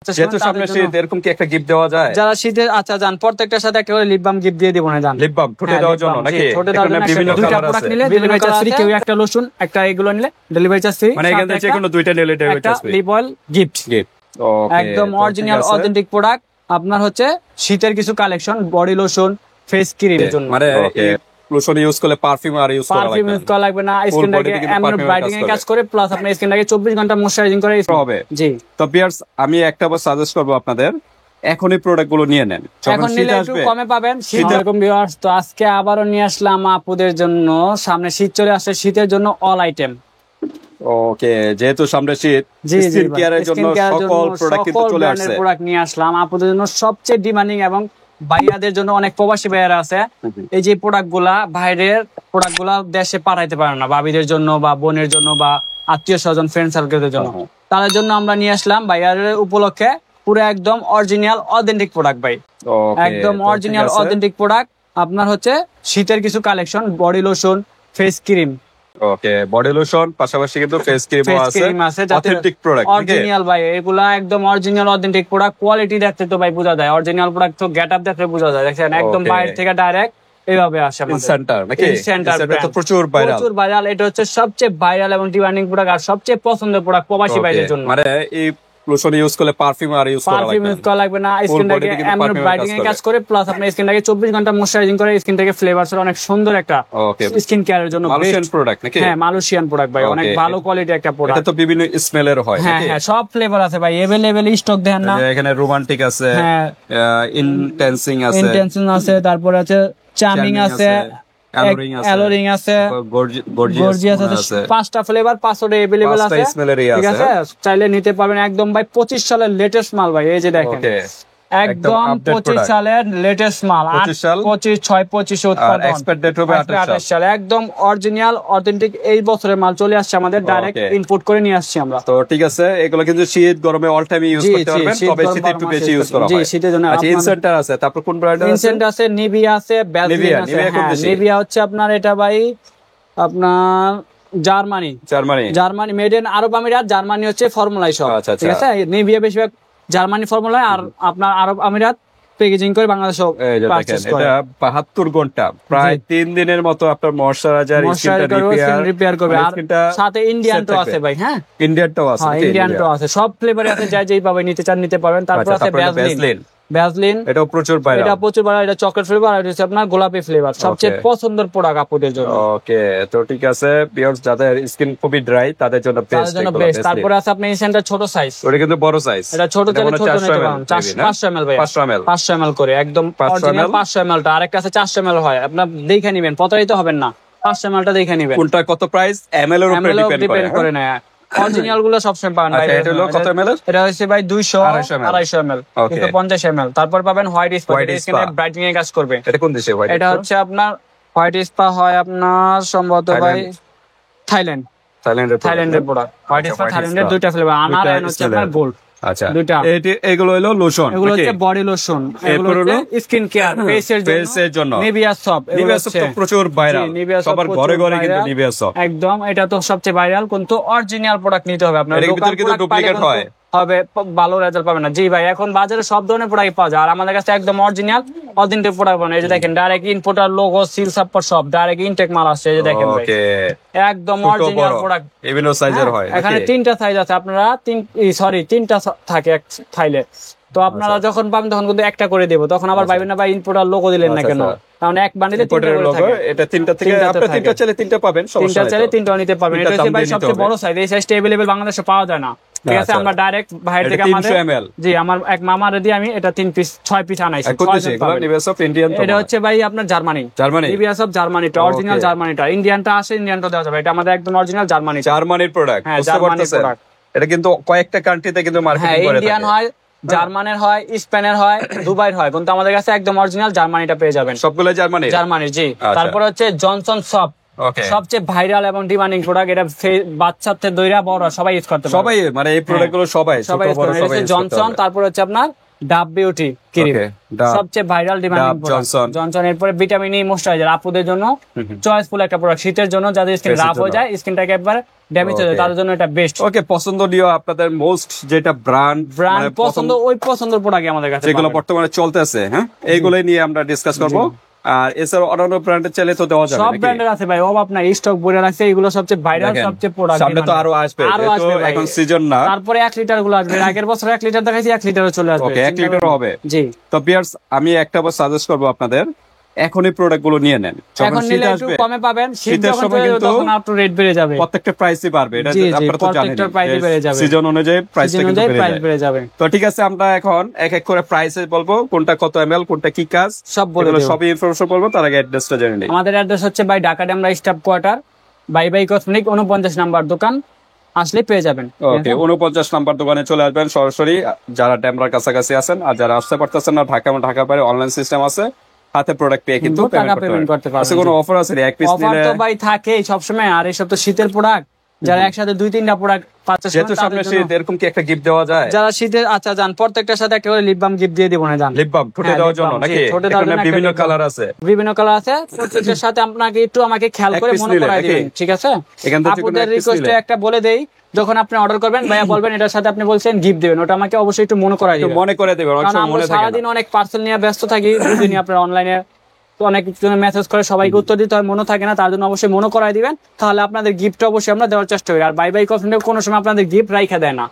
যেহেতু সামনে শীত, এরকম কি একটা গিফট দেওয়া যায়? যারা শীতে আচ্ছা যান প্রত্যেকটার সাথে একটা করে লিপ বাম গিফট দিয়ে দিব না জান। লিপ বাম ঠোঁটে দেওয়ার জন্য নাকি? ঠোঁটে দেওয়ার জন্য বিভিন্ন দুইটা কালার প্রোডাক্ট আছে। নিলে ডেলিভারি চার্জ ফ্রি, কেউ একটা লোশন একটা এগুলো নিলে ডেলিভারি চার্জ ফ্রি, মানে এখান থেকে যে কোনো দুইটা নিলে delivery charge free. Lip oil gift okay, একদম অরিজিনাল অথেন্টিক প্রোডাক্ট। আপনার হচ্ছে শীতের কিছু কালেকশন, বডি লোশন, ফেস ক্রিমের জন্য। মানে লোশন ইউজ করলে পারফিউম আর ইউজ করা পারফিউম ইউজ করা লাগবে না, স্কিনটাকে এমন ব্রাইটেনিং এর কাজ করে, প্লাস আপনার স্কিনটাকে 24 ঘন্টা ময়শ্চারাইজিং করে হবে। জি তো ভিউয়ার্স, আমি একটা বার সাজেস্ট করব আপনাদের, এখনই প্রোডাক্ট গুলো নিয়ে নেন, এখন নিলে একটু কমে পাবেন। আসসালামু ভিউয়ার্স, তো আজকে আবারও নিয়ে আসলাম আপুদের জন্য, সামনে শীত চলে আসছে, শীতের জন্য অল আইটেম। ওকে, যেহেতু সামনে শীত, স্কিন কেয়ারের জন্য সকল প্রোডাক্ট কিন্তু চলে আসছে। প্রোডাক্ট নিয়ে আসলাম আপুদের জন্য সবচেয়ে ডিমান্ডিং, এবং ভাইয়াদের জন্য অনেক প্রবাসী ভাইয়ারা আছে, এই যে প্রোডাক্টগুলা বাইরের প্রোডাক্টগুলা দেশে পাঠাইতে পারে না, ভাবিদের জন্য বা বোনের জন্য বা আত্মীয় স্বজন ফ্রেন্ড সার্কেলের জন্য, তাদের জন্য আমরা নিয়ে আসলাম ভাইয়াদের উপলক্ষে পুরো একদম অরিজিনাল অথেন্টিক প্রোডাক্ট ভাই, একদম অরিজিনাল অথেন্টিক প্রোডাক্ট। আপনার হচ্ছে শীতের কিছু collection, body lotion, face cream. Okay, body lotion পাশাপাশি কিন্তু ফেস ক্রিম আছে, অথেন্টিক প্রোডাক্ট, অরিজিনাল ভাই, এগুলা একদম অরিজিনাল অথেন্টিক প্রোডাক্ট। কোয়ালিটি দেখতে তো ভাই বোঝা যায়, অরিজিনাল প্রোডাক্ট তো গেটআপ দেখলে বোঝা যায়, দেখেন একদম বাইরে থেকে ডাইরেক্ট এইভাবে আসে আমাদের সেন্টার নাকি? সেন্টার তো প্রচুর ভাইরাল, এটা হচ্ছে সবচেয়ে ভাইরাল এবং ডিমান্ডিং প্রোডাক্ট আর সবচেয়ে পছন্দের প্রোডাক্ট প্রবাসী ভাইদের জন্য। মানে এই লোশন ইউজ করলে পারফিউম আর ইউজ করা লাগবে না, স্কিনটাকে এমন ব্রাইটেনিং এর কাজ করে, প্লাস আপনার স্কিনটাকে 24 ঘন্টা ময়শ্চারাইজিং করে, স্কিনটাকে ফ্লেভারস অনেক সুন্দর একটা স্কিন কেয়ারের জন্য মালয়েশিয়ান প্রোডাক্ট নাকি? হ্যাঁ, মালয়েশিয়ান প্রোডাক্ট ভাই, অনেক ভালো কোয়ালিটি একটা প্রোডাক্ট। এটা তো বিভিন্ন স্মেলের হয় নাকি? হ্যাঁ হ্যাঁ, সব ফ্লেভার আছে ভাই, अवेलेबल স্টক দেখেন না, এখানে রোমান্টিক আছে, হ্যাঁ ইন্টেন্সিং আছে, তারপর আছে চার্মিং আছে, অ্যালোরিং আছে, গর্জিয়াস আছে, 5টা ফ্লেভার 5টা अवेलेबल আছে, ঠিক আছে? চাইলে নিতে পারবেন একদম ভাই 25 সালের লেটেস্ট মাল ভাই, এই যে দেখেন একদম 25 সালের লেটেস্ট মাল, 25 উৎপাদন, এক্সপায়ার ডেট হবে 28 সালে, একদম অরিজিনাল অথেন্টিক এই বছরের মাল চলে আসছে আমাদের, ডাইরেক্ট ইম্পোর্ট করে নিয়ে আসছি আমরা। তো ঠিক আছে, এগুলো কিন্তু শীত গরমে অল টাইম ইউজ করতে পারবেন, তবে শীতে একটু বেশি ইউজ করা হয়। জি, শীতের জন্য আচ্ছা, ইনসেন্টার আছে, তারপর কোন ব্র্যান্ড আছে? ইনসেন্ট আছে, নিভিয়া আছে, ভ্যাসলিন আছে। নিভিয়া হচ্ছে আপনার এটা ভাই আপনার জার্মানি মেড ইন আরব আমিরাত, জার্মানি হচ্ছে ফর্মুলাই সব, ঠিক আছে? নিভিয়া বেশিরভাগ জার্মানি ফর্মুলা, আর আপনার আরব আমিরাত প্যাকেজিং করে বাংলাদেশে পারচেজ করে। এটা 72 ঘন্টা প্রায় 3 দিনের মতো আপনার ময়শ্চারাইজার, স্কিনটা রিপেয়ার করবে, আর সাথে ইন্ডিয়ান তো আছে ভাই। হ্যাঁ, ইন্ডিয়ানটাও আছে, ইন্ডিয়ান তো আছে, সব ফ্লেভারে আছে, যেই ভাবে নিতে চান নিতে পারবেন। তারপর আছে ভ্যাসলিন, এটাও প্রচুর ভাইরাল, এটা চকলেট ফ্লেভার, আর হচ্ছে আপনার গোলাপি ফ্লেভার, সবচেয়ে পছন্দের প্রোডাক্ট আপুদের জন্য। ওকে, তো ঠিক আছে ভিউয়ার্স, যাদের স্কিন খুবই ড্রাই তাদের জন্য বেস্ট। তারপর আছে আপনার ইনসেন্টার ছোট সাইজ, ওটা কিন্তু বড় সাইজ, এটা ছোট চাইলে ছোট নিতে পারেন, 500 ml ভাই, 500 ml করে একদম অরিজিনাল 500 ml টা। আরেকটা আছে 400 ml হয়, আপনারা দেখে নেবেন, প্রতারিত হবেন না, 500 ml টা দেখে নেবেন কোনটা কত প্রাইস এমএল এর উপরে ডিপেন্ড করে না, অরিজিনাল গুলো সবসময় পাবেন ভাই। এটা হলো কত ml? এটা হচ্ছে ভাই 200 250 ml, 250 ml। তারপর পাবেন হোয়াইট স্পা, স্কিনে ব্রাইটেনিং এর কাজ করবে। এটা কোন দেশে হোয়াইট? এটা হচ্ছে আপনার হোয়াইট স্পা হয় আপনার সম্ভবত ভাই থাইল্যান্ডের প্রোডাক্ট। হোয়াইট স্পা থাইল্যান্ডের, দুইটা ফ্লেভার, আনার এন্ড হচ্ছে আপনার গোল্ড। আচ্ছা, এগুলো হলো লোশন, এগুলো হচ্ছে বডি লোশন, এগুলো হলো স্কিন কেয়ার, ফেসের জন্য। নিভিয়া সপ তো প্রচুর ভাইরাল, সবার ঘরে ঘরে কিন্তু নিভিয়া সপ একদম, এটা তো সবচেয়ে ভাইরাল, কিন্তু অরিজিনাল প্রোডাক্ট নিতে হবে আপনার, এর ভিতরে কিন্তু ডুপ্লিকেট হবে ভালো রেজাল্ট পাবেন না। জি ভাই, এখন বাজারে সব ধরনের প্রোডাক্ট পাওয়া যায়, আর আমাদের কাছে একদম অরিজিনাল অথেন্টিক প্রোডাক্ট বানায়। এই যে দেখেন ডাইরেক্ট ইম্পোর্টার লোগো, সিল সাপ্পার সব ডাইরেক্ট ইনটেক মাল আসছে, এই যে দেখেন ভাই একদম অরিজিনাল প্রোডাক্ট, বিভিন্ন সাইজের হয়। এখানে 3টা সাইজ আছে, আপনারা 3টা থাকে এক ফাইলে, তো আপনারা যখন পাবেন তখন কিন্তু একটা করে দেব, তখন আবার পাইবেন না ভাই ইম্পোর্টার লোগো দিলেন না কেন, কারণ এক বান্ডিলে 3টা করে থাকে। এটা 3টা থেকে আপনি 3টা চাইলে 3টা পাবেন, 3টা চাইলে 3টা নিতে পারবেন। এটা হচ্ছে ভাই সবচেয়ে বড় সাইজ, এই সাইজটা अवेलेबल বাংলাদেশে পাওয়া যায় না, ঠিক আছে? আমরা ডাইরেক্ট বাইরে থেকে আমাদের জি আমার এক মামারে দিয়ে আমি এটা 6 পিস আনাইছি। এটা হচ্ছে ভাই আপনার জার্মানি, নিভিয়া সব জার্মানিটা, অরিজিনাল জার্মানিটা। ইন্ডিয়ানটা আছে, ইন্ডিয়ানটা দেওয়া যাবে, এটা আমাদের একদম অরিজিনাল জার্মানির প্রোডাক্ট। হ্যাঁ, জার্মানির প্রোডাক্ট। এটা কিন্তু কয়েকটা কান্ট্রিতে কিন্তু মার্কেটিং করে থাকে। ইন্ডিয়ান হয়, জার্মানের হয়, স্পেনের হয়, দুবাইয়ের হয়, কিন্তু আমাদের কাছে একদম অরিজিনাল জার্মানিটা পেয়ে যাবেন। সবগুলো জার্মানির, জি। তারপর হচ্ছে জনসন সপ, সবচেয়ে ভাইরাল এবং ডিমান্ডিং প্রোডাক্ট, এটা বাচ্চা থেকে দইরা বড় সবাই ইউজ করতে পারে, সবাই, মানে এই প্রোডাক্ট গুলো সবাই জনসন। তারপর হচ্ছে আপনার ডাব বিউটি ক্রিম, সবচেয়ে ভাইরাল ডিমান্ডিং জনসন। এরপরে ভিটামিন ই ময়শ্চারাইজার, আপুদের জন্য চয়েসফুল একটা প্রোডাক্ট, শীতের জন্য যাদের স্কিন রাফ হয়ে যায়, স্কিনটাকে একবার ড্যামেজ হয়ে যায়, তাদের জন্য এটা বেস্ট। ওকে, পছন্দনীয় আপনাদের মোস্ট যেটা ব্র্যান্ড পছন্দ, ওই পছন্দের প্রোডাক্ট আমাদের কাছে যেগুলো বর্তমানে চলতেছে, হ্যাঁ, এইগুলোই নিয়ে আমরা ডিসকাস করব। আর এছাড়া অন্যান্য ব্র্যান্ডের চাইলে তো দেওয়া যাবে, সব ব্র্যান্ডের আছে ভাই, অভাব নাই, স্টক ভরে রাখছে, এগুলো সবচেয়ে ভাইরাল, সবচেয়ে প্রোডাক্ট। সামনে তো আরো আসবে, এখন সিজন না। তারপরে 1 লিটার গুলো আসবে, আগের বছর 1 লিটার দেখাইছি, 1 লিটারও চলে আসবে। ওকে, 1 লিটারও হবে। জি। তো ভিউয়ার্স, আমি একটা সাজেস্ট করব আপনাদের, এখনই প্রোডাক্ট গুলো নিয়ে নেন, এখন নিলে একটু কমে পাবেন। শীতের সময় কিন্তু তখন একটু রেট বেড়ে যাবে, প্রত্যেকটা প্রাইসই বাড়বে, এটা আপনারা তো জানেন, সিজন অনুযায়ী প্রাইসটা কিন্তু বেড়ে যাবে। তো ঠিক আছে, আমরা এখন এক এক করে প্রাইস বলবো, কোনটা কত ml, কোনটা কি কাজ, সব বলে দেব, সবই ইনফরমেশন বলবো। তার আগে অ্যাড্রেসটা জেনে নিই। আমাদের অ্যাড্রেস হচ্ছে ভাই Dhaka Demra staff quarter, by cosmetic 49 number দোকান, আসলে পেয়ে যাবেন। ওকে, 49 নাম্বার দোকানে চলে আসবেন সরাসরি, যারা ডেমরার কাছাকাছি আছেন। আর যারা আসতে পারতেছেন না, ঢাকা বাইরে অনলাইন সিস্টেম আছে, হাতে প্রোডাক্ট পেয়ে কিন্তু পেমেন্ট করতে পারবেন। আছে কোনো অফার আছে? এক পিস নিলে অফার তো ভাই থাকে সব সময়, আর এই সব তো শীতের প্রোডাক্ট, যারা একসাথে 2-3টা প্রোডাক্ট পাচ্ছে, যেহেতু সামনে শীত, এরকম কি একটা গিফট দেওয়া যায়? যারা শীতের, আচ্ছা জান, প্রত্যেকটার সাথে একটা করে লিপ বাম গিফট দিয়ে দিব না জান? লিপ বাম ঠোঁটে দেওয়ার জন্য নাকি? এখানে বিভিন্ন কালার আছে, বিভিন্ন কালার আছে, প্রত্যেকটার সাথে আপনাকে একটু আমাকে খেয়াল করে মনে করাই দিবেন, ঠিক আছে? আপনাদের রিকোয়েস্টে একটা বলে দেই, যখন আপনি অর্ডার করবেন ভাইয়া বলবেন এটার সাথে আপনি বলছেন গিফট দিবেন, ওটা আমাকে অবশ্যই একটু মনে করাই দিবেন, কারণ আমরা সারাদিন অনেক পার্সেল নিয়ে ব্যস্ত থাকি, দুদিনই আপনার অনলাইনে অনেক জনের মেসেজ করে, সবাইকে উত্তর দিতে হয়, মনে থাকে না, তার জন্য অবশ্যই মনে করাই দিবেন, তাহলে আপনাদের গিফট অবশ্যই আমরা দেওয়ার চেষ্টা করি। আর বাই কসমেটিক কোনো সময় আপনাদের গিফট রাইখা দেয় না,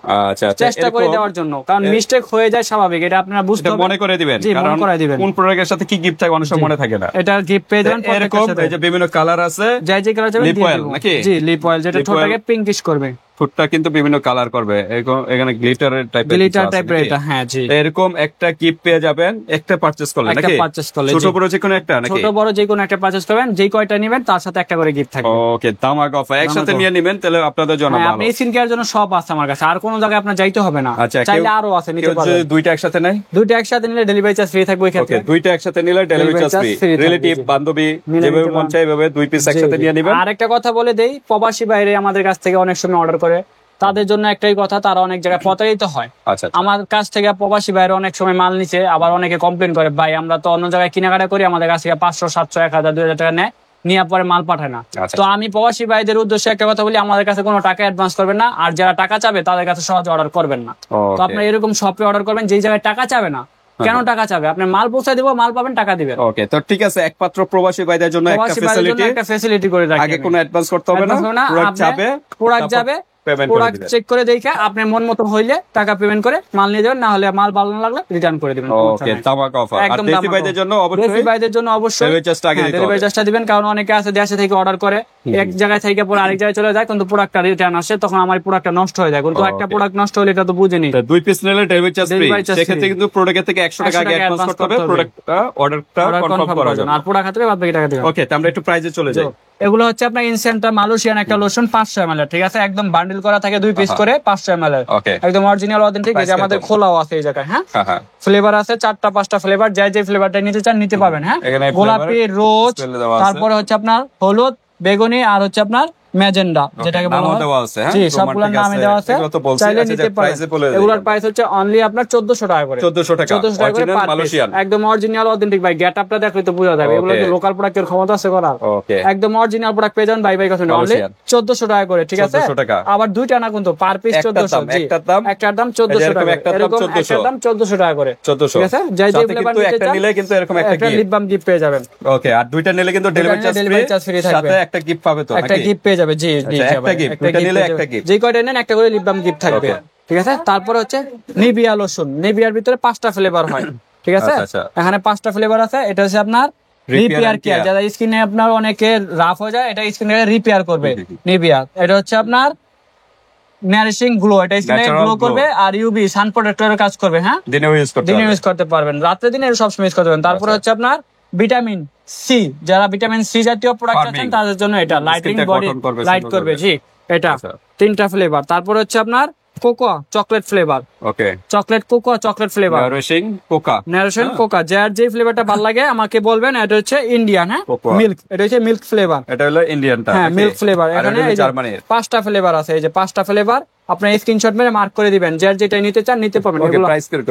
চেষ্টা করে দেওয়ার জন্য, কারণ মিস্টেক হয়ে যায় স্বাভাবিক, এটা আপনারা বুঝতে হবে, মনে করে দিবেন, কারণ কোন প্রোডাক্টের সাথে কি গিফট থাকে অনেক সময় মনে থাকে না, এটা গিফট পেয়ে যাবেন। এরকম এই যে বিভিন্ন কালার আছে, যে কালার চাইবেন দিয়ে দেব নাকি? জি, লিপ অয়েল, যেটা ঠোঁটটাকে পিঙ্কিশ করবে, ঠোঁটটা কিন্তু বিভিন্ন কালার করবে, এখানে গ্লিটার টাইপের এটা, হ্যাঁ জি। এরকম একটা গিফট পেয়ে যাবেন একটা পারচেজ করলে নাকি? ছোট বড় যে কোনো একটা নাকি? ছোট বড় যে কোনো একটা পারচেজ করবেন, যেই কয়টা নেবেন তার সাথে একটা করে গিফট থাকবে। ওকে, দামাক অফার, একসাথে নিয়ে নেবেন, তাহলে আপনাদের জন্য ভালো। আপনি স্কিন কেয়ার জন্য সব আছে আমার কাছে, আর কোনো জায়গায় আপনার যাইতে হবে না, চাইলে আরো আছে, নিতে পারবেন। দুইটা একসাথে নাই? দুইটা একসাথে নিলে ডেলিভারি চার্জ ফ্রি থাকবে এই ক্ষেত্রে। ওকে, দুইটা একসাথে নিলে ডেলিভারি চার্জ ফ্রি, রিলেটিভ বান্ধবী যেভাবে মন চায় এভাবে 2 পিস একসাথে নিয়ে নেবেন। আরেকটা কথা বলে দেই, প্রবাসী বাইরে আমাদের কাছ থেকে অনেক সময় অর্ডার করে, তাদের জন্য একটাই কথা, তারা অনেক জায়গায় প্রতারিত হয়। আমার কাছ থেকে প্রবাসী বাইরে অনেক সময় মাল নিচে, আবার অনেকে কমপ্লেন করে, ভাই আমরা তো অন্য জায়গায় কেনাকাটা করি, আমাদের কাছ থেকে 500, 700, 1000, 2000 টাকা নেয়, নিয়ে পরে মাল পাঠায় না। তো আমি প্রবাসী ভাইদের উদ্দেশ্যে একটা কথা বলি, আমাদের কাছে কোনো টাকা অ্যাডভান্স করবেন না, আর যারা টাকা চাবে তাদের কাছে সহজে অর্ডার করবেন না। তো আপনারা এরকম শপে অর্ডার করবেন যেই জায়গায় টাকা চাবে না। কেন টাকা চাবে? আপনি মাল পৌঁছে দিব, মাল পাবেন, টাকা দিবেন। ওকে, তো ঠিক আছে, একমাত্র প্রবাসী ভাইদের জন্য একটা ফ্যাসিলিটি করে রাখি, আগে কোনো অ্যাডভান্স করতে হবে না, প্রোডাক্ট যাবে, প্রোডাক্ট চেক করে দেখে আপনি মন মতো হইলে টাকা পেমেন্ট করে মাল নিয়ে যাবেন, না হলে মাল ভালো না লাগলে রিটার্ন করে দিবেন। ওকে, দামাক অফার। আর দেশি ভাইদের জন্য অবশ্যই ডেলিভারি চার্জটা দিবেন, কারণ অনেকে আছে দেশে থেকে অর্ডার করে, এক জায়গায় থেকে পরে আরেক জায়গায় চলে যায়, কিন্তু প্রোডাক্টটা রিটার্ন আসে, তখন আমার প্রোডাক্টটা নষ্ট হয়ে যায়। কিন্তু একটা প্রোডাক্ট নষ্ট হলে এটা তো বুঝেনি, 2 পিস নিলে ডেলিভারি চার্জ ফ্রি, সেক্ষেত্রে কিন্তু প্রোডাক্টের থেকে 100 টাকা আগে অ্যাডভান্স করতে হবে, অর্ডারটা কনফার্ম করার জন্য, আর প্রোডাক্ট হাতে বাদ বাকি টাকা দিবেন। ওকে, তো আমরা একটু প্রাইসে চলে যাই। এগুলো হচ্ছে আপনার ইনসেন্টা মালয়েশিয়ান একটা লোশন 500 ml, ঠিক আছে, একদম বান্ডিল করা থাকে 2 পিস করে 500 ml, একদম অরিজিনাল অথেন্টিক। এই যে আমাদের খোলাও আছে এই জায়গায়, হ্যাঁ, ফ্লেভার আছে 4টা-5টা ফ্লেভার, যে ফ্লেভারটা নিতে চান নিতে পাবেন, হ্যাঁ, গোলাপি, রোজ, তারপরে হচ্ছে আপনার হলুদ, বেগুনি, আর হচ্ছে আপনার ম্যাজেন্ডা, যেটাকে বলা হয়, জি, সবগুলোর নামে দেওয়া আছে, চাইলে নিতে পারেন। এগুলোর প্রাইস হচ্ছে অনলি আপনার 1400 টাকা করে, 1400 টাকা করে মালয়েশিয়ান, একদম অরিজিনাল অথেন্টিক। ভাই গেটআপটা দেখলে তো বোঝা যাবে এগুলো লোকাল প্রোডাক্টের ক্ষমতা আছে করার। একদম অরিজিনাল প্রোডাক্ট পেয়ে যান বাই কসমেটিক অনলি 1400 টাকা করে, ঠিক আছে। আবার দুইটা না, কিন্তু পার পিস 1400, জি, একটার দাম 1400 টাকা, এরকম একটার দাম 1400 টাকা করে, 1400, ঠিক আছে। যে ফ্লেভার নিতে চান নিলে কিন্তু এরকম একটা লিপ বাম গিফট পেয়ে যাবেন। ওকে, আর দুইটা নিলে কিন্তু ডেলিভারি চার্জ ফ্রি থাকবে, সাথে একটা গিফট পাবে, তো একটা গিফট পেয়ে যাবে, জি জি, একটা গিফট, দুইটা নিলে একটা গিফট, যে কয়টা নেন একটা করে লিপ বাম গিফট থাকবে, ঠিক আছে। তারপরে হচ্ছে নিভিয়া লোশন, নিভিয়ার ভিতরে 5টা ফ্লেভার হয়, ঠিক আছে, এখানে 5টা ফ্লেভার আছে। এটা হচ্ছে আপনার রিপেয়ার কেয়ার, যারা স্কিনে আপনার অনেকে রাফ হয়ে যায়, এটা স্কিনে রিপেয়ার করবে নিভিয়া। এটা হচ্ছে আপনার নারিশিং গ্লো, এটা স্কিনে গ্লো করবে, আর ইউভি সান প্রোটেক্টরের কাজ করবে, হ্যাঁ, দিনে ইউজ করতে পারবেন, রাতে দিনে সব সময় ইউজ করতে পারবেন। তারপরে হচ্ছে আপনার ভিটামিন সি, যারা ভিটামিন সি জাতীয় প্রোডাক্ট আছেন তাদের জন্য এটা লাইটিং বডি লাইট করবে, জি, এটা 3টা ফ্লেভার। তারপর হচ্ছে আপনার cocoa chocolate flavour, okay, chocolate cocoa chocolate flavour, nourishing cocoa, যার যে ফ্লেভারটা ভালো লাগে আমাকে বলবেন। এটা হচ্ছে ইন্ডিয়ান, হ্যাঁ, মিল্ক, এটা হচ্ছে মিল্ক ফ্লেভার, এটা হলো ইন্ডিয়ানটা, হ্যাঁ, মিল্ক ফ্লেভার। এখানে এই যে 5টা ফ্লেভার আছে, এই যে 5টা ফ্লেভার আপনি স্ক্রিনশট মেরে মার্ক করে দিবেন, যার যেটা নিতে চান নিতে পারবেন।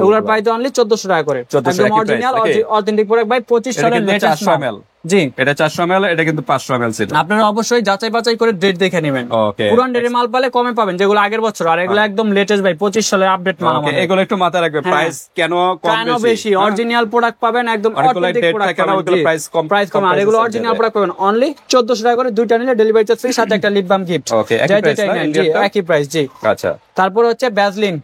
এগুলোর প্রাইস অনলি 1400 টাকা করে, একদম অরিজিনাল অথেন্টিক প্রোডাক্ট ভাই, 25 সালের লেটেস্ট মাল, জি এটা 400 ml, এটা কিন্তু 500 ml ছিল। আপনারা অবশ্যই যাচাই বাছাই করে ডেট দেখে নেবেন। ওকে, পুরান ডেটের মাল পালে কমে পাবেন, যেগুলো আগের বছর, আর এগুলো একদম লেটেস্ট ভাই 25 সালের আপডেট মাল আমাদের। এগুলো একটু মাথায় রাখবে, প্রাইস কেন কম বেশি, অরিজিনাল প্রোডাক্ট পাবেন একদম অথেন্টিক প্রোডাক্ট পাবেন, প্রাইস কম, আর এগুলো অরিজিনাল প্রোডাক্ট পাবেন অনলি 1400 টাকা করে, দুইটা নিলে ডেলিভারি চার্জ ফ্রি, সাথে একটা লিপ বাম গিফট। ওকে, একই প্রাইস। জি আচ্ছা, তারপর হচ্ছে ভ্যাসলিন,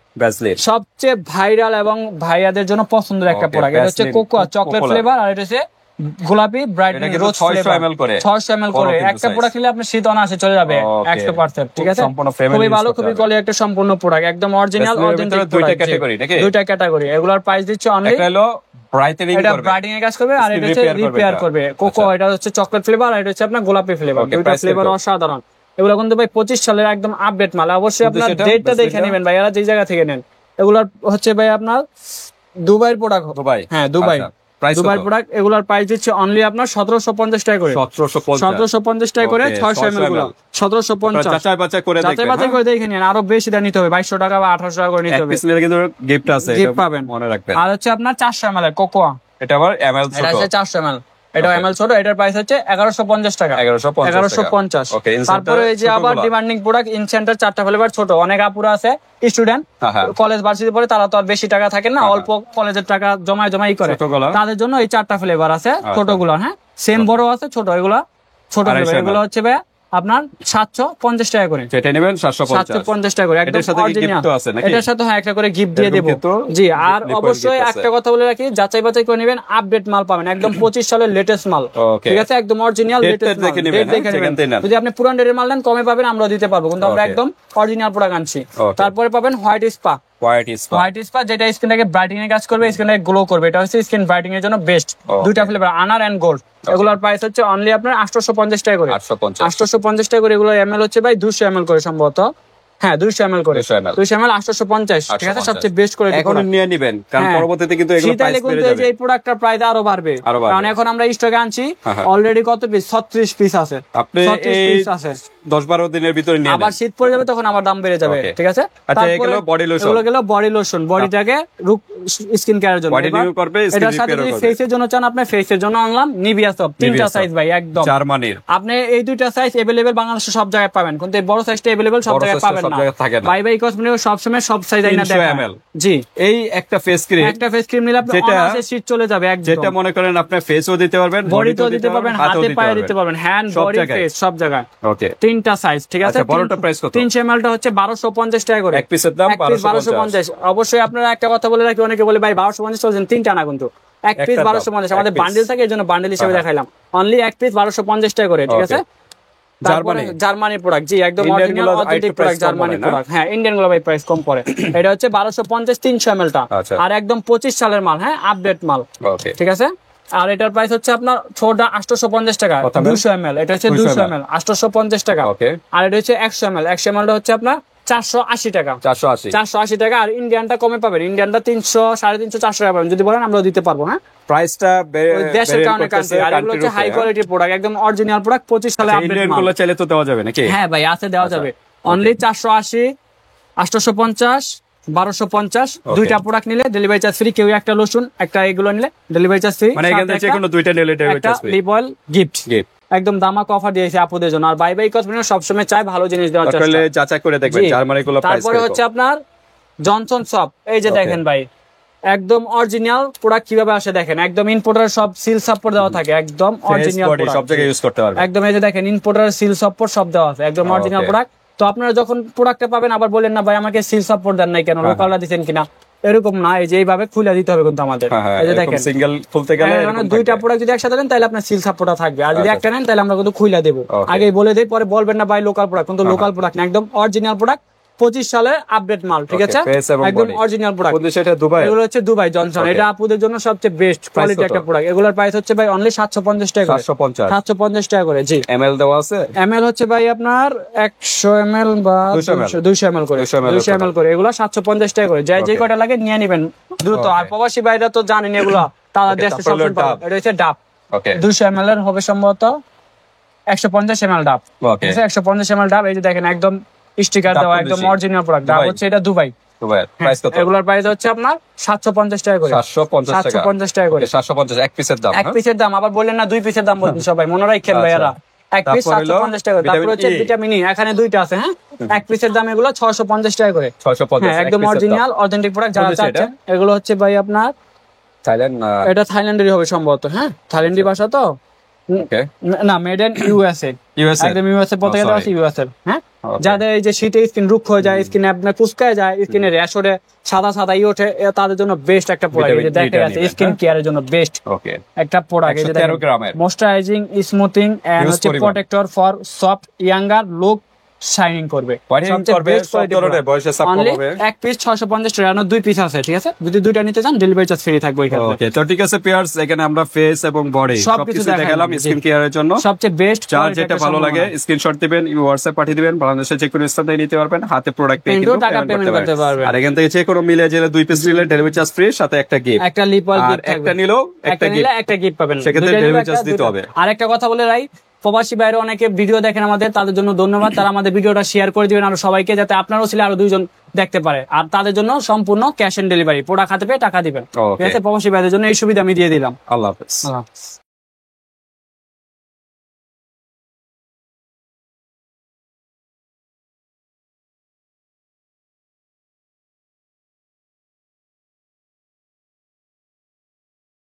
সবচেয়ে ভাইরাল এবং ভাইয়াদের জন্য পছন্দের একটা প্রোডাক্ট। এটা হচ্ছে কোকোয়া চকলেট ফ্লেভার, আর এটা হচ্ছে গোলাপি ব্রাইটনিং রোজ ফ্লেভার। 600 ml করে একটা প্রোডাক্ট নিলে আপনি শীত অনায়াসে চলে যাবে 100%। ঠিক আছে, খুবই ভালো, খুবই কোয়ালিটি একটা সম্পূর্ণ প্রোডাক্ট, একদম অরিজিনাল অথেন্টিক। দুইটা ক্যাটাগরি, এগুলোর প্রাইস দিচ্ছে অনলি, এটা ব্রাইটনিং এর কাজ করবে আর এটা হচ্ছে রিপেয়ার করবে। কোকো এটা হচ্ছে চকলেট ফ্লেভার, আর এটা হচ্ছে আপনার গোলাপি ফ্লেভার। দুইটা ফ্লেভার অসাধারণ। এগুলো কিন্তু ভাই 25 সালের একদম আপডেট মাল। অবশ্যই আপনার ডেটটা দেখে নেবেন ভাই, এরা যে জায়গা থেকে নেন। এগুলোর হচ্ছে ভাই আপনার দুবাইয়ের প্রোডাক্ট। হ্যাঁ, দুবাই প্রোডাক্ট। এগুলোর প্রাইস দিচ্ছে অনলি আপনার 1750 টাকা করে। 1750 টাকা করে 600 ml গুলো 1750। যাচাই বাছাই করে দেখে নিন, আরো বেশি দাম নিতে হবে, 2200 টাকা বা 1800 টাকা করে নিতে হবে। কিন্তু গিফট আছে, গিফট পাবেন, মনে রাখবেন। আর হচ্ছে আপনার 400 ml এর কোকোয়া, এটা আবার ml ছোট, এটা হচ্ছে 400 ml, এটা এমএল ছোট, এটার প্রাইস হচ্ছে 1150 টাকা। 1150। তারপরে এই যে আবার ডিমান্ডিং প্রোডাক্ট ইনসেন্টার 4টা ফ্লেভার ছোট, অনেক আপুরা আছে স্টুডেন্ট, কলেজ ভার্সিটি পড়ে, তারা তো আর বেশি টাকা থাকে না, অল্প কলেজের টাকা জমাই করে, তাদের জন্য এই 4টা ফ্লেভার আছে ছোটগুলো। হ্যাঁ, সেম বড় আছে, ছোট, এগুলো ছোট ফ্লেভার। এগুলো হচ্ছে ভাই আপনার 750 টাকা করে, যেটা নেবেন 750 টাকা করে। একদম অরিজিনাল, এটার সাথে হ্যাঁ একটা করে গিফট দিয়ে দেব। জি, আর অবশ্যই একটা কথা বলে রাখি, যাচাই বাছাই করে নেবেন, আপডেট মাল পাবেন, একদম 25 সালের লেটেস্ট মাল। ঠিক আছে, একদম অরিজিনাল লেটেস্ট মাল, দেখে নেবেন। যদি আপনি পুরান ডেটের মাল নেন কমে পাবেন, আমরা দিতে পারবো, কিন্তু আমরা একদম অরিজিনাল প্রোডাক্ট আনছি। তারপরে পাবেন হোয়াইট স্পা, যেটা স্কিনটাকে ব্রাইটেনিং এর কাজ করবে, স্কিনটাকে গ্লো করবে। এটা হচ্ছে স্কিন ব্রাইটেনিং এর জন্য বেস্ট। দুইটা ফ্লেভার, আনার এন্ড গোল্ড। এগুলোর প্রাইস হচ্ছে অনলি আপনার 850 টাকা করে। 850 টাকা করে। এগুলো এমএল হচ্ছে ভাই 200 ml করে সম্ভবত। হ্যাঁ, 200 ml করে, 200 ml 850। ঠিক আছে, সবচেয়ে বেস্ট করে এখন নিয়ে নেবেন, কারণ পরবর্তীতে কিন্তু এগুলো প্রাইস বেড়ে যাবে। এই প্রোডাক্টটার প্রাইস আরো বাড়বে, কারণ এখন আমরা স্টকে আনছি অলরেডি কত পিস, 36 পিস আছে। আপনি এই 10-12 দিনের ভিতরে নিয়ে আবার শীত পড়ে যাবে, তখন আবার দাম বেড়ে যাবে। ঠিক আছে, আচ্ছা, এগুলো বডি লোশন, এগুলো গেল বডি লোশন, বডিটাকে স্কিন কেয়ারের জন্য, বডি রিনিউ করবে, স্কিন রিপেয়ার করবে। যদি ফেসের জন্য চান, আপনি ফেসের জন্য আনলাম নিভিয়া সব, 3টা সাইজ ভাই, একদম জার্মানির। আপনি এই দুইটা সাইজ अवेलेबल বাংলাদেশে সব জায়গায় পাবেন, কিন্তু এই বড় সাইজটা अवेलेबल সব জায়গায় পাবেন না। বাই বাই কসমেটিক্স সব সময় সব সাইজ আইনা দেখায়। জি, এই একটা ফেস ক্রিম নিলে আপনি অনায়াসে শীত চলে যাবে একদম। যেটা মনে করেন আপনি ফেসও দিতে পারবেন, বডিতেও দিতে পারবেন, হাতে পায়ে দিতে পারবেন, হ্যান্ড, বডি, ফেস সব জায়গায়। ওকে, 3টা সাইজ। ঠিক আছে, বড়টা প্রাইস কত? 300 ml টা হচ্ছে 1250 টাকা করে, এক পিসের দাম 1250। অবশ্যই আপনারা একটা কথা বলে রাখি, অনেকে বলে ভাই 1250 বলছেন, 3টা না, কিন্তু এক পিস 1250। আমাদের বান্ডেল থাকে, এজন্য বান্ডেল হিসেবে দেখাইলাম। অনলি এক পিস 1250 টাকা করে। ঠিক আছে, জার্মানি প্রোডাক্ট। জি, একদম original authentic product, Germany product. হ্যাঁ, ইন্ডিয়ান গুলো ভাই প্রাইস কম পড়ে। এটা হচ্ছে 1250 300 ml টা, আর একদম 25 সালের মাল। হ্যাঁ, আপডেট মাল। ঠিক আছে, আর এটার প্রাইস হচ্ছে আপনার ছোটটা 850 টাকা, 200 ml। এটা হচ্ছে 200 ml 850 টাকা। আর এটা হচ্ছে 100 ml। 100 ml টা হচ্ছে আপনার 480 টাকা। 480 টাকা। আর ইন্ডিয়ানটা কমে পাবেন, ইন্ডিয়ানটা 300, 350, 400 টাকা পাবেন। যদি বলেন আমরা দিতে পারবো। হ্যাঁ, প্রাইসটা দেশের কারণে কান্ট্রি, আর এগুলো হচ্ছে হাই কোয়ালিটি প্রোডাক্ট, একদম অরিজিনাল প্রোডাক্ট, 25 সালে আপডেট মাল। ইন্ডিয়ান গুলো চাইলে তো দেওয়া যাবে নাকি? হ্যাঁ ভাই, আছে, দেওয়া যাবে। অনলি 480, 850, 1250। দুইটা প্রোডাক্ট নিলে ডেলিভারি চার্জ ফ্রি। কেউ একটা লোশন, একটা এগুলো নিলে ডেলিভারি চার্জ ফ্রি, মানে এখান থেকে কোনো দুইটা নিলে delivery charge free. Lip oil gift, একদম দামাক অফার দিয়েছে আপুদের জন্য। আর বাই বাই কসমেটিক্স সবসময় চাই ভালো জিনিস দেওয়ার চেষ্টা করে, যাচাই করে দেখবেন জার্মানি গুলো প্রাইস। তারপরে হচ্ছে আপনার জনসন সব, এই যে দেখেন ভাই, একদম অরিজিনাল প্রোডাক্ট কিভাবে আসে দেখেন, একদম ইম্পোর্টার সব সিল সাপোর্ট দেওয়া থাকে, একদম অরিজিনাল প্রোডাক্ট, সব জায়গায় ইউজ করতে পারবেন একদম। এই যে দেখেন, ইম্পোর্টার সিল সাপোর্ট সব দেওয়া আছে, একদম অরিজিনাল প্রোডাক্ট। তো আপনারা যখন প্রোডাক্টটা পাবেন আবার বলেন না ভাই আমাকে সিল সাপোর্ট দেন নাই কেন, লোকালটা দিবেন কিনা, এরকম না। এই যে এইভাবে খুলে দিতে হবে কিন্তু আমাদের। এই যে দেখেন, সিঙ্গেল খুলতে গেলে দুইটা প্রোডাক্ট যদি একসাথে নেন তাহলে আপনার সিল সাপোর্টটা থাকবে, আর যদি একটা নেন তাহলে আমরা কিন্তু খুলে দেব। আগেই বলে দেই, পরে বলবেন না ভাই লোকাল প্রোডাক্ট, কিন্তু লোকাল প্রোডাক্ট না, একদম অরিজিনাল প্রোডাক্ট, 25 সালের আপডেট মাল। ঠিক আছে, একদম অরিজিনাল প্রোডাক্ট। এগুলো হচ্ছে দুবাই জনসন, এটা আপুদের জন্য সবচেয়ে বেস্ট কোয়ালিটি একটা প্রোডাক্ট। এগুলোর প্রাইস হচ্ছে ভাই অনলি 750 টাকা, 750 টাকা করে। জি, এমএল দেওয়া আছে, এমএল হচ্ছে ভাই আপনার 100 ml বা 200 ml করে, 200 ml করে। এগুলো 750 টাকা করে। যাই যে কয়টা লাগে নিয়ে নেবেন দ্রুত। আর প্রবাসী ভাইরা তো জানেন এগুলো, তারা দেশে সবসময় পাবে। এটা হচ্ছে ডাব, 200 ml এর হবে সম্ভবত 150 ml ডাব। ঠিক আছে, 150 ml ডাব। এই যে দেখেন, একদম স্টিকার দেওয়া একদম অরিজিনাল প্রোডাক্ট। দাম হচ্ছে এটা দুবাই। প্রাইস কত? এগুলোর প্রাইস হচ্ছে আপনার 750 টাকা করে। 750 টাকা করে। 750 এক পিসের দাম। এক পিসের দাম, আবার বললেন না 2 পিসের দাম বলছেন সবাই, মনে রাখেন ভাইয়ারা। এক পিস 750 টাকা করে। তারপর হচ্ছে ভিটামিন ই, এখানে দুইটা আছে। হ্যাঁ, এক পিসের দাম এগুলো 650 টাকা করে। 650 হ্যাঁ, একদম অরিজিনাল অথেন্টিক প্রোডাক্ট যারা চাচ্ছেন। এগুলো হচ্ছে ভাই আপনার থাইল্যান্ড, এটা থাইল্যান্ডেরই হবে সম্ভবত। হ্যাঁ, থাইল্যান্ডি ভাষা তো। না, মেড ইন ইউএসএ। একদম ইউএসএ বলতে গেলে আছে ইউএসএ। হ্যাঁ, যাদের এই যে শীতে স্কিন রুক্ষ হয়ে যায়, স্কিন আপনার কুচকায় যায়, স্কিনে র্যাশ ওঠে, সাদা সাদা ওঠে, তাদের জন্য বেস্ট একটা প্রোডাক্ট। এই যে দেখা যাচ্ছে স্কিন কেয়ারের জন্য বেস্ট একটা প্রোডাক্ট। এই যে 13 গ্রামের ময়েশ্চারাইজিং, স্মুথিং এন্ড হচ্ছে protector for soft younger look, shining করবে। এক পিস 650 টাকা, 2 পিস আছে। ঠিক আছে, যদি দুইটা নিতে চান ডেলিভারি চার্জ ফ্রি থাকবে এখানে। ওকে, তো ঠিক আছে পিয়ার্স, এখানে আমরা ফেস এবং বডি সবকিছু দেখালাম স্কিন কেয়ারের জন্য। সবচেয়ে বেস্ট, যার যেটা ভালো লাগে স্ক্রিনশট দিবেন, হোয়াটসঅ্যাপ পাঠিয়ে দিবেন, বাংলাদেশের যে কোনো স্থান থেকে নিতে পারবেন, হাতে প্রোডাক্ট পেয়ে কিন্তু পেমেন্ট করতে পারবেন। আর এখান থেকে যে কোনো মিলে যে 2 পিস নিলে ডেলিভারি চার্জ ফ্রি, সাথে একটা গিফট, একটা লিপ অয়েল গিফট, একটা নিলেও একটা গিফট পাবেন। সেক্ষেত্রে ডেলিভারি চার্জ দিতে হবে। আর একটা কথা বলে রাই, প্রবাসী বাইরে অনেকে ভিডিও দেখেন আমাদের, তাদের জন্য ধন্যবাদ। তারা আমাদের ভিডিওটা শেয়ার করে দিবেন আরো সবাইকে, যাতে আপনারও ছিল আরো 2 জন দেখতে পারে। আর তাদের জন্য সম্পূর্ণ ক্যাশ অন ডেলিভারি, প্রোডাক্ট হাতে পেয়ে টাকা দিবেন। ঠিক আছে, প্রবাসী বাইরের জন্য এই সুবিধা আমি দিয়ে দিলাম। আল্লাহ হাফেজ।